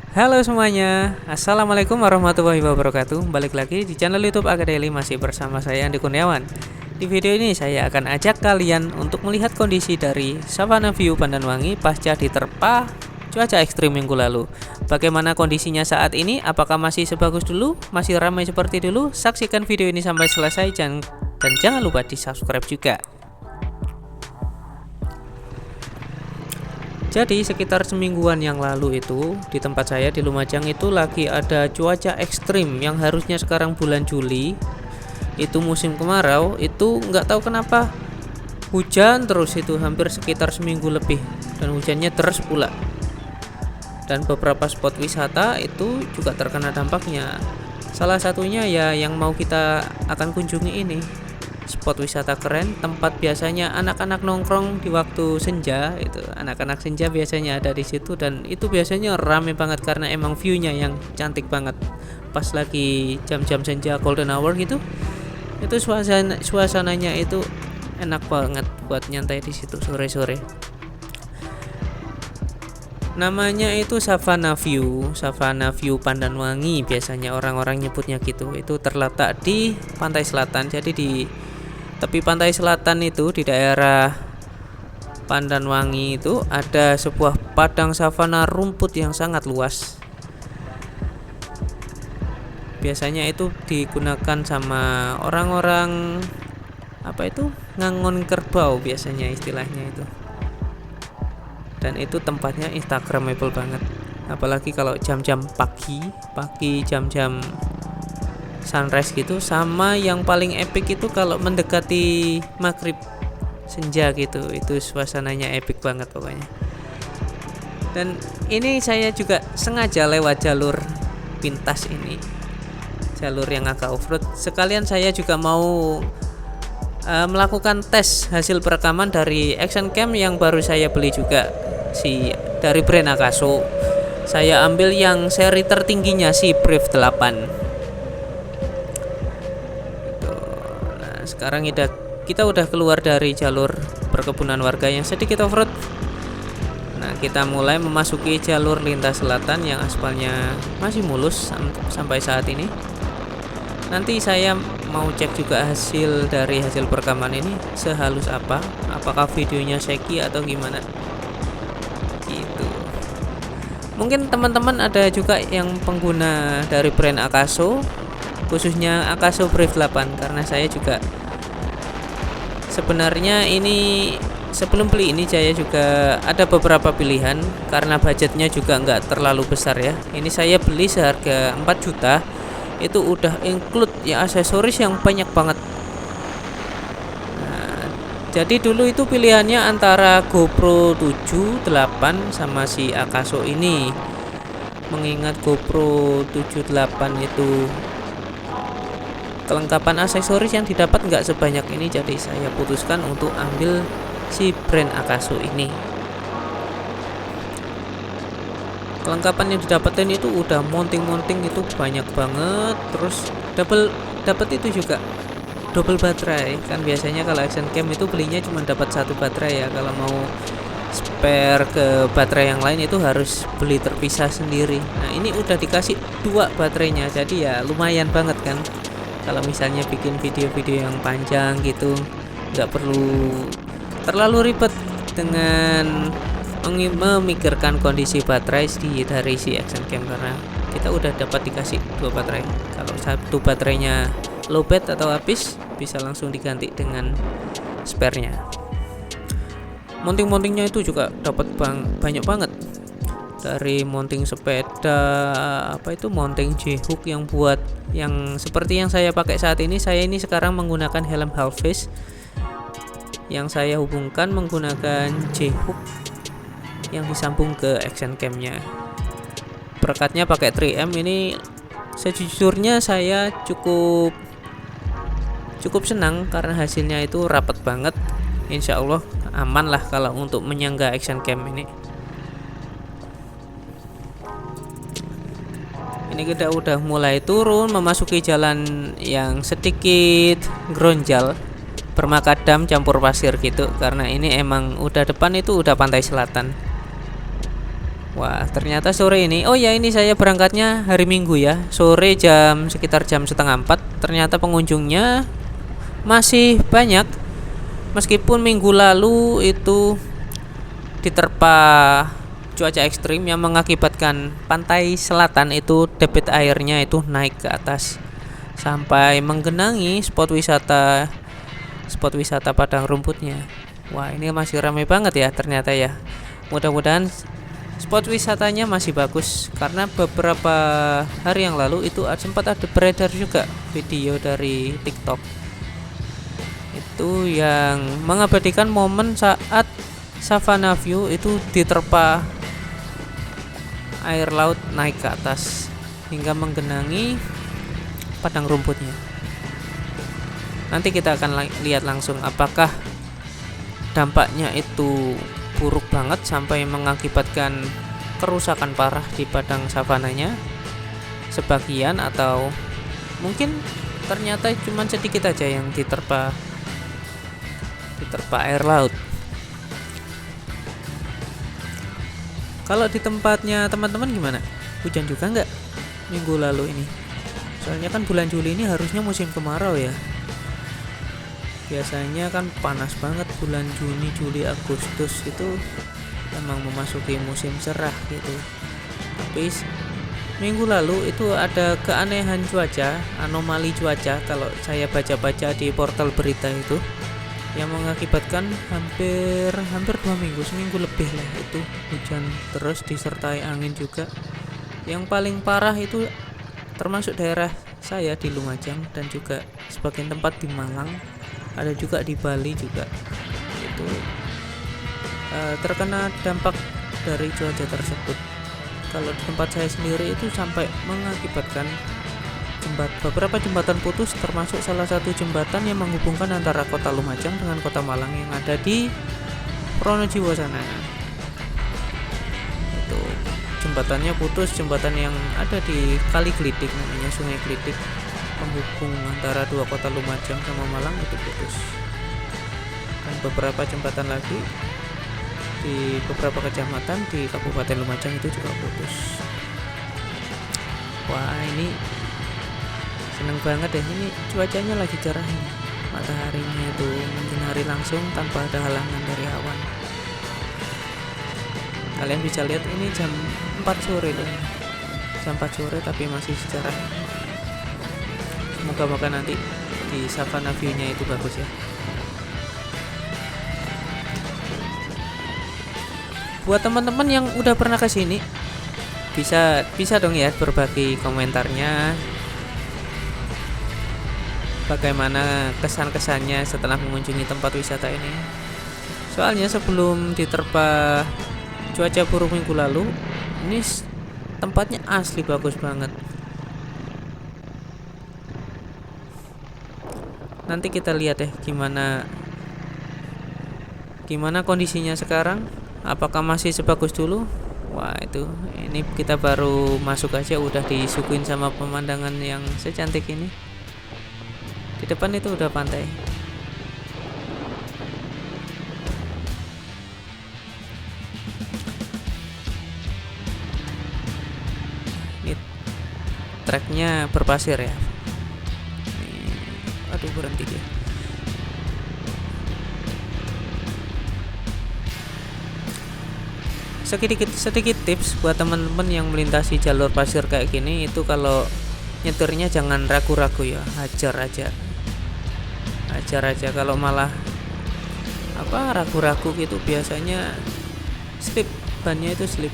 Halo semuanya, Assalamualaikum warahmatullahi wabarakatuh. Balik lagi di channel YouTube Akadeli, masih bersama saya Andi Kurniawan. Di video ini saya akan ajak kalian untuk melihat kondisi dari Savana View Pandanwangi pasca diterpa cuaca ekstrim minggu lalu. Bagaimana kondisinya saat ini? Apakah masih sebagus dulu? Masih ramai seperti dulu? Saksikan video ini sampai selesai dan jangan lupa di subscribe juga. Jadi sekitar semingguan yang lalu itu di tempat saya di Lumajang itu lagi ada cuaca ekstrim yang harusnya sekarang bulan Juli itu musim kemarau, itu nggak tahu kenapa hujan terus, itu hampir sekitar seminggu lebih, dan hujannya deras pula. Dan beberapa spot wisata itu juga terkena dampaknya. Salah satunya ya yang mau kita akan kunjungi ini, spot wisata keren, tempat biasanya anak-anak nongkrong di waktu senja. Itu anak-anak senja biasanya ada di situ, dan itu biasanya rame banget karena emang view-nya yang cantik banget. Pas lagi jam-jam senja golden hour gitu, itu suasananya itu enak banget buat nyantai di situ sore-sore. Namanya itu Savana View Pandanwangi, biasanya orang-orang nyebutnya gitu. Itu terletak di pantai selatan. Jadi di tepi pantai selatan itu di daerah Pandanwangi itu ada sebuah padang savana rumput yang sangat luas. Biasanya itu digunakan sama orang-orang ngangon kerbau biasanya istilahnya itu. Dan itu tempatnya instagramable banget. Apalagi kalau jam-jam pagi jam-jam sunrise gitu, sama yang paling epic itu kalau mendekati maghrib senja gitu, itu suasananya epic banget pokoknya. Dan ini saya juga sengaja lewat jalur pintas ini, jalur yang agak off-road. Sekalian saya juga mau melakukan tes hasil perekaman dari action cam yang baru saya beli juga, dari brand Akaso. Saya ambil yang seri tertingginya, si Brief 8. Sekarang kita udah keluar dari jalur perkebunan warga yang sedikit off-road. Nah, kita mulai memasuki jalur lintas selatan yang aspalnya masih mulus sampai saat ini. Nanti saya mau cek juga hasil dari hasil perekaman ini sehalus apa, apakah videonya shaky atau gimana gitu. Mungkin teman-teman ada juga yang pengguna dari brand Akaso, khususnya Akaso Brief 8, karena saya juga sebenarnya ini sebelum beli ini saya juga ada beberapa pilihan karena budgetnya juga nggak terlalu besar ya. Ini saya beli seharga 4 juta, itu udah include ya aksesoris yang banyak banget. Nah, jadi dulu itu pilihannya antara GoPro 7, 8 sama si Akaso ini. Mengingat GoPro 7, 8 itu kelengkapan aksesoris yang didapat nggak sebanyak ini, jadi saya putuskan untuk ambil si brand Akaso ini. Kelengkapan yang didapatkan itu udah mounting itu banyak banget, terus dapat itu juga double baterai. Kan biasanya kalau action cam itu belinya cuma dapat satu baterai ya, kalau mau spare ke baterai yang lain itu harus beli terpisah sendiri. Nah, ini udah dikasih 2 baterainya, jadi ya lumayan banget kan. Kalau misalnya bikin video-video yang panjang gitu, nggak perlu terlalu ribet dengan memikirkan kondisi baterai dari si action cam, karena kita udah dapat dikasih 2 baterai. Kalau satu baterainya lowbat atau habis, bisa langsung diganti dengan spare-nya. Mounting-mountingnya itu juga dapat banyak banget. Dari mounting sepeda, mounting J-hook yang buat yang seperti yang saya pakai saat ini. Saya ini sekarang menggunakan helm half face yang saya hubungkan menggunakan J-hook yang disambung ke action cam-nya. Perekatnya pakai 3M. Ini sejujurnya saya cukup senang karena hasilnya itu rapat banget. Insya Allah aman lah kalau untuk menyangga action cam ini. Ini kita udah mulai turun memasuki jalan yang sedikit gronjal, bermakadam campur pasir gitu, karena ini emang udah depan itu udah pantai selatan. Wah, ternyata sore ini. Oh ya, ini saya berangkatnya hari Minggu ya. Sore sekitar jam setengah 4. Ternyata pengunjungnya masih banyak. Meskipun minggu lalu itu diterpa cuaca ekstrim yang mengakibatkan pantai selatan itu debit airnya itu naik ke atas sampai menggenangi spot wisata padang rumputnya. Wah, ini masih ramai banget ya ternyata ya. Mudah-mudahan spot wisatanya masih bagus, karena beberapa hari yang lalu itu sempat ada beredar juga video dari TikTok itu yang mengabadikan momen saat Savannah View itu diterpa air laut naik ke atas hingga menggenangi padang rumputnya. Nanti kita akan lihat langsung apakah dampaknya itu buruk banget sampai mengakibatkan kerusakan parah di padang savananya sebagian, atau mungkin ternyata cuma sedikit aja yang diterpa air laut. Kalau di tempatnya teman-teman gimana? Hujan juga nggak minggu lalu ini? Soalnya kan bulan Juli ini harusnya musim kemarau ya. Biasanya kan panas banget bulan Juni, Juli, Agustus itu emang memasuki musim cerah gitu. Tapi minggu lalu itu ada keanehan cuaca, anomali cuaca kalau saya baca-baca di portal berita itu, yang mengakibatkan hampir 2 minggu, seminggu lebih lah itu hujan terus disertai angin juga. Yang paling parah itu termasuk daerah saya di Lumajang dan juga sebagian tempat di Malang, ada juga di Bali juga itu terkena dampak dari cuaca tersebut. Kalau di tempat saya sendiri itu sampai mengakibatkan beberapa jembatan putus, termasuk salah satu jembatan yang menghubungkan antara kota Lumajang dengan kota Malang yang ada di Pronojiwo sana. Itu jembatannya putus, jembatan yang ada di Kali Glidik, namanya Sungai Glidik, penghubung antara dua kota Lumajang sama Malang itu putus. Dan beberapa jembatan lagi di beberapa kecamatan di Kabupaten Lumajang itu juga putus. Wah, ini seneng banget deh, ini cuacanya lagi cerah ini. Mataharinya itu menyinari langsung tanpa ada halangan dari awan. Kalian bisa lihat ini jam 4 sore loh. Jam 4 sore tapi masih cerah. Semoga nanti di Savannah View-nya itu bagus ya. Buat teman-teman yang udah pernah ke sini, bisa dong ya berbagi komentarnya. Bagaimana kesan-kesannya setelah mengunjungi tempat wisata ini. Soalnya sebelum diterpa cuaca buruk minggu lalu, ini tempatnya asli bagus banget. Nanti kita lihat deh gimana kondisinya sekarang. Apakah masih sebagus dulu? Wah, itu ini kita baru masuk aja udah disuguhin sama pemandangan yang secantik ini. Di depan itu udah pantai. Ini treknya berpasir ya. Aduh, berhenti dia. Sedikit tips buat teman-teman yang melintasi jalur pasir kayak gini, itu kalau nyetirnya jangan ragu-ragu ya, hajar aja. Kalau malah ragu-ragu gitu biasanya slip, bannya itu slip.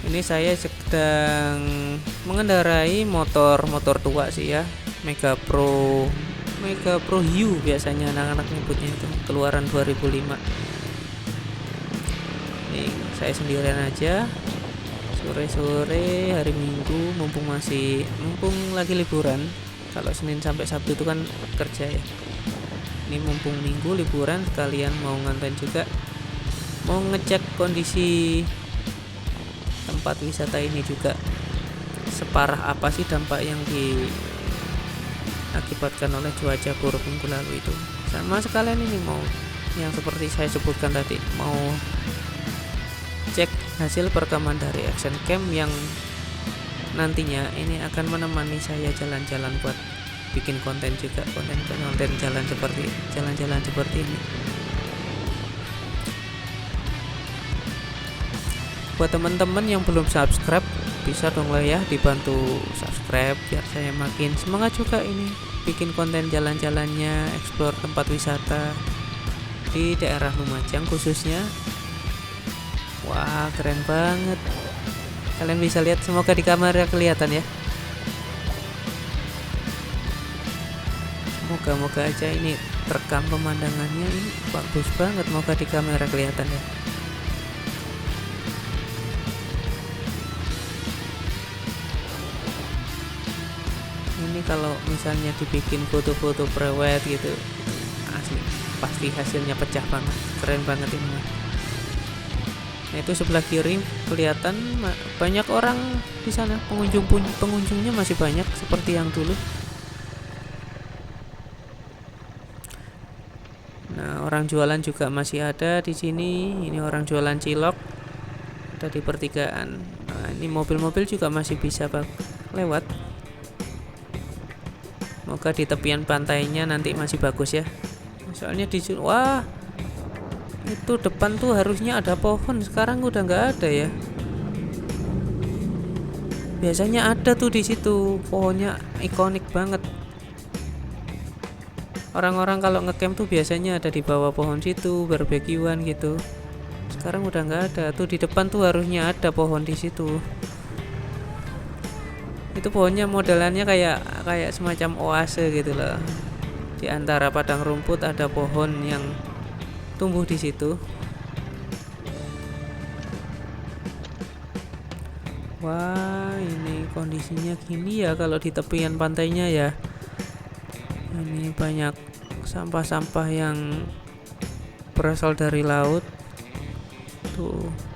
Ini saya sedang mengendarai motor tua sih ya, Mega Pro Hiu biasanya anak-anak nyebutnya itu, keluaran 2005. Nih, saya sendirian aja sore-sore hari Minggu, mumpung lagi liburan. Kalau Senin sampai Sabtu itu kan kerja ya. Ini mumpung Minggu liburan, sekalian mau nganten juga, mau ngecek kondisi tempat wisata ini juga, separah apa sih dampak yang diakibatkan oleh cuaca buruk minggu lalu itu. Sama sekalian ini mau yang seperti saya sebutkan tadi, mau cek hasil perekaman dari action cam yang nantinya ini akan menemani saya jalan-jalan buat bikin konten juga, konten jalan-jalan seperti ini. Buat teman-teman yang belum subscribe, bisa dong lah ya dibantu subscribe biar saya makin semangat juga ini bikin konten jalan-jalannya, explore tempat wisata di daerah Lumajang khususnya. Wah, keren banget. Kalian bisa lihat, semoga di kamera kelihatan ya. Moga-moga aja ini terekam pemandangannya, ini bagus banget, moga di kamera kelihatan ya. Ini kalau misalnya dibikin foto-foto prewed gitu, asli pasti hasilnya pecah banget, keren banget ini. Nah, itu sebelah kiri kelihatan banyak orang di sana, pengunjungnya masih banyak seperti yang dulu. Nah, orang jualan juga masih ada di sini. Ini orang jualan cilok ada di pertigaan. Nah, ini mobil-mobil juga masih bisa lewat. Semoga di tepian pantainya nanti masih bagus ya. Soalnya wah, itu depan tuh harusnya ada pohon, sekarang udah nggak ada ya. Biasanya ada tuh di situ, pohonnya ikonik banget. Orang-orang kalau ngecamp tuh biasanya ada di bawah pohon situ, barbekyuan gitu. Sekarang udah nggak ada. Tuh di depan tuh harusnya ada pohon di situ. Itu pohonnya modelannya kayak semacam oase gitu loh. Di antara padang rumput ada pohon yang tumbuh di situ. Wah, ini kondisinya gini ya kalau di tepian pantainya ya. Ini banyak sampah-sampah yang berasal dari laut. Tuh.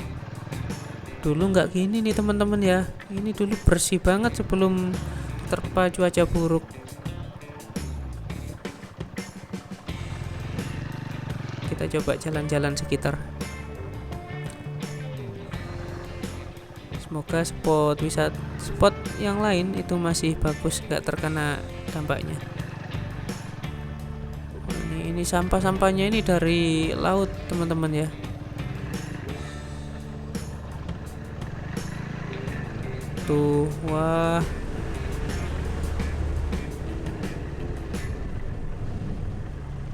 Dulu nggak gini nih teman-teman ya. Ini dulu bersih banget sebelum terpa cuaca buruk. Kita coba jalan-jalan sekitar. Semoga spot yang lain itu masih bagus, nggak terkena dampaknya. Ini sampah-sampahnya ini dari laut teman-teman ya. Tuh, wah.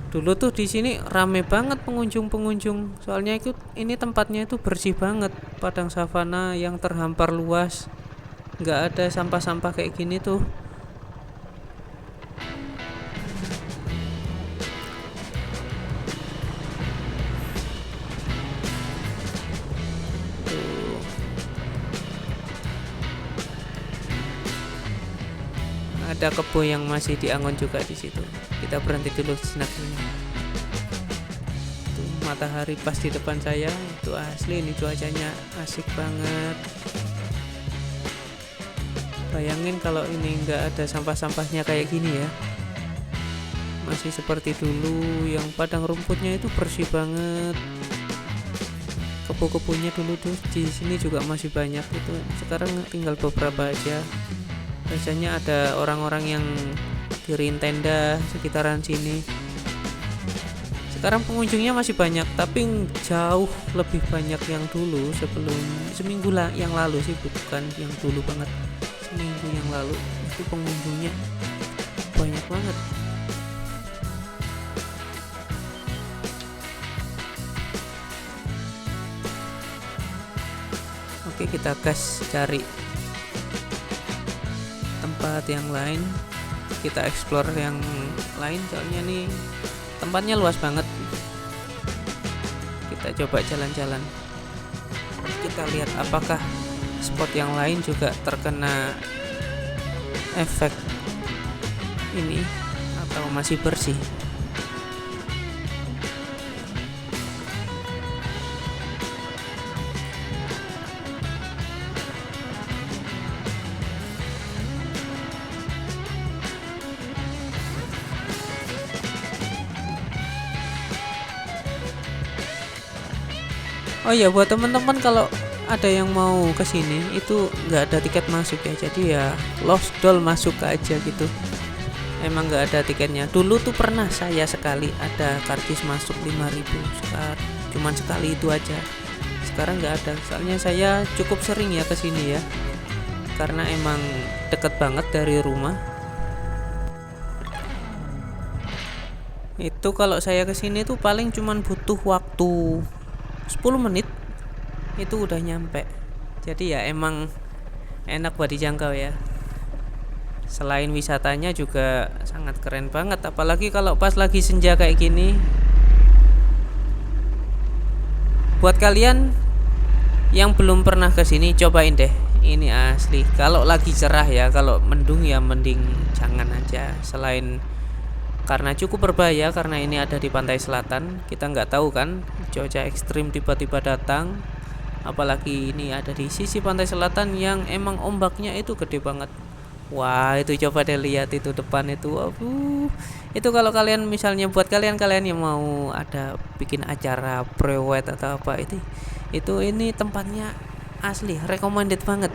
Dulu tuh di sini rame banget pengunjung. Soalnya ini tempatnya itu bersih banget, padang savana yang terhampar luas. Nggak ada sampah-sampah kayak gini tuh. Ada kebo yang masih diangon juga di situ. Kita berhenti dulu sejenak ini. Tuh, matahari pas di depan saya, itu asli ini cuacanya asik banget. Bayangin kalau ini nggak ada sampah-sampahnya kayak gini ya. Masih seperti dulu yang padang rumputnya itu bersih banget. Kebo-kebonya dulu tuh di sini juga masih banyak itu. Sekarang tinggal beberapa aja. Biasanya ada orang-orang yang diriin tenda sekitaran sini. Sekarang pengunjungnya masih banyak, tapi jauh lebih banyak yang dulu sebelum seminggu yang lalu sih, bukan yang dulu banget. Seminggu yang lalu itu pengunjungnya banyak banget. Oke, kita gas cari tempat yang lain, kita explore yang lain, soalnya nih tempatnya luas banget. Kita coba jalan-jalan, kita lihat apakah spot yang lain juga terkena efek ini atau masih bersih. Oh ya, buat teman-teman kalau ada yang mau ke sini itu nggak ada tiket masuk ya, jadi ya lost doll masuk aja gitu. Emang nggak ada tiketnya. Dulu tuh pernah saya sekali ada karcis masuk 5.000, sekarang cuman sekali itu aja. Sekarang nggak ada, soalnya saya cukup sering ya ke sini ya, karena emang deket banget dari rumah. Itu kalau saya ke sini tuh paling cuman butuh waktu 10 menit itu udah nyampe. Jadi ya emang enak buat dijangkau ya. Selain wisatanya juga sangat keren banget, apalagi kalau pas lagi senja kayak gini. Buat kalian yang belum pernah ke sini, cobain deh. Ini asli. Kalau lagi cerah ya, kalau mendung ya mending jangan aja. Selain karena cukup berbahaya, karena ini ada di pantai selatan, kita nggak tahu kan cuaca ekstrim tiba-tiba datang, apalagi ini ada di sisi pantai selatan yang emang ombaknya itu gede banget. Wah, itu coba deh lihat itu depan itu. Itu kalau kalian misalnya buat kalian yang mau ada bikin acara prewed atau apa, itu ini tempatnya asli recommended banget.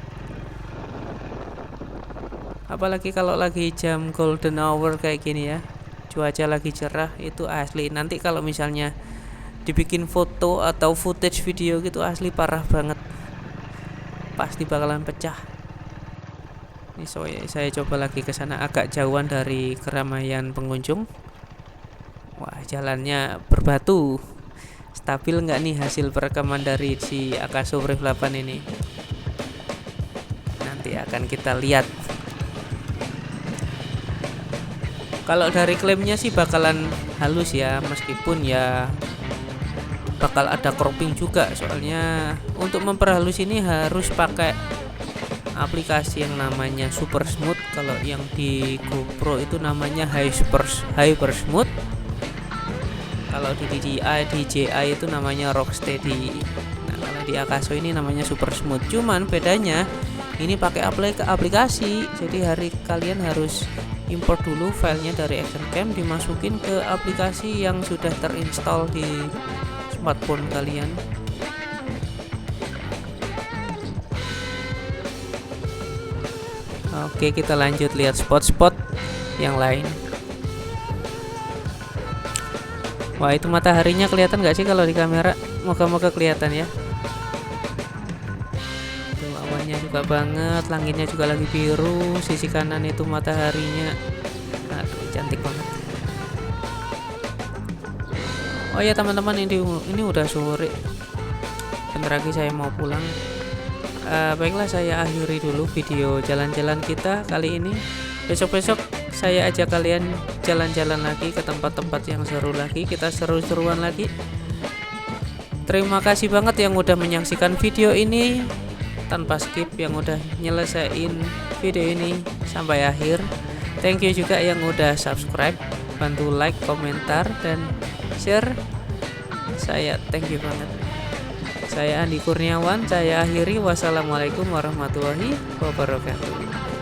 Apalagi kalau lagi jam golden hour kayak gini ya, cuaca lagi cerah, itu asli. Nanti kalau misalnya dibikin foto atau footage video gitu, asli parah banget, pasti bakalan pecah. Ini saya coba lagi ke sana, agak jauhan dari keramaian pengunjung. Wah, jalannya berbatu. Stabil nggak nih hasil perekaman dari si Akaso Brave 8 ini? Nanti akan kita lihat. Kalau dari klaimnya sih bakalan halus ya, meskipun ya bakal ada cropping juga, soalnya untuk memperhalus ini harus pakai aplikasi yang namanya Super Smooth. Kalau yang di GoPro itu namanya Hyper Smooth. Kalau di DJI itu namanya Rocksteady. Nah, kalau di Akaso ini namanya Super Smooth. Cuman bedanya ini pakai aplikasi. Jadi kalian harus import dulu filenya dari Action Cam, dimasukin ke aplikasi yang sudah terinstall di smartphone kalian. Oke, kita lanjut lihat spot-spot yang lain. Wah, itu mataharinya kelihatan gak sih kalau di kamera? Moga-moga kelihatan ya. Tuh, awannya juga banget, langitnya juga lagi biru, sisi kanan itu mataharinya. Aduh, cantik banget. Oh ya teman-teman, ini udah sore. Bentar lagi saya mau pulang. Baiklah, saya akhiri dulu video jalan-jalan kita kali ini. Besok-besok saya ajak kalian jalan-jalan lagi ke tempat-tempat yang seru lagi. Kita seru-seruan lagi. Terima kasih banget yang udah menyaksikan video ini tanpa skip, yang udah nyelesain video ini sampai akhir. Thank you juga yang udah subscribe, bantu like, komentar, dan share. Saya thank you banget. Saya Andi Kurniawan, saya akhiri. Wassalamualaikum warahmatullahi wabarakatuh.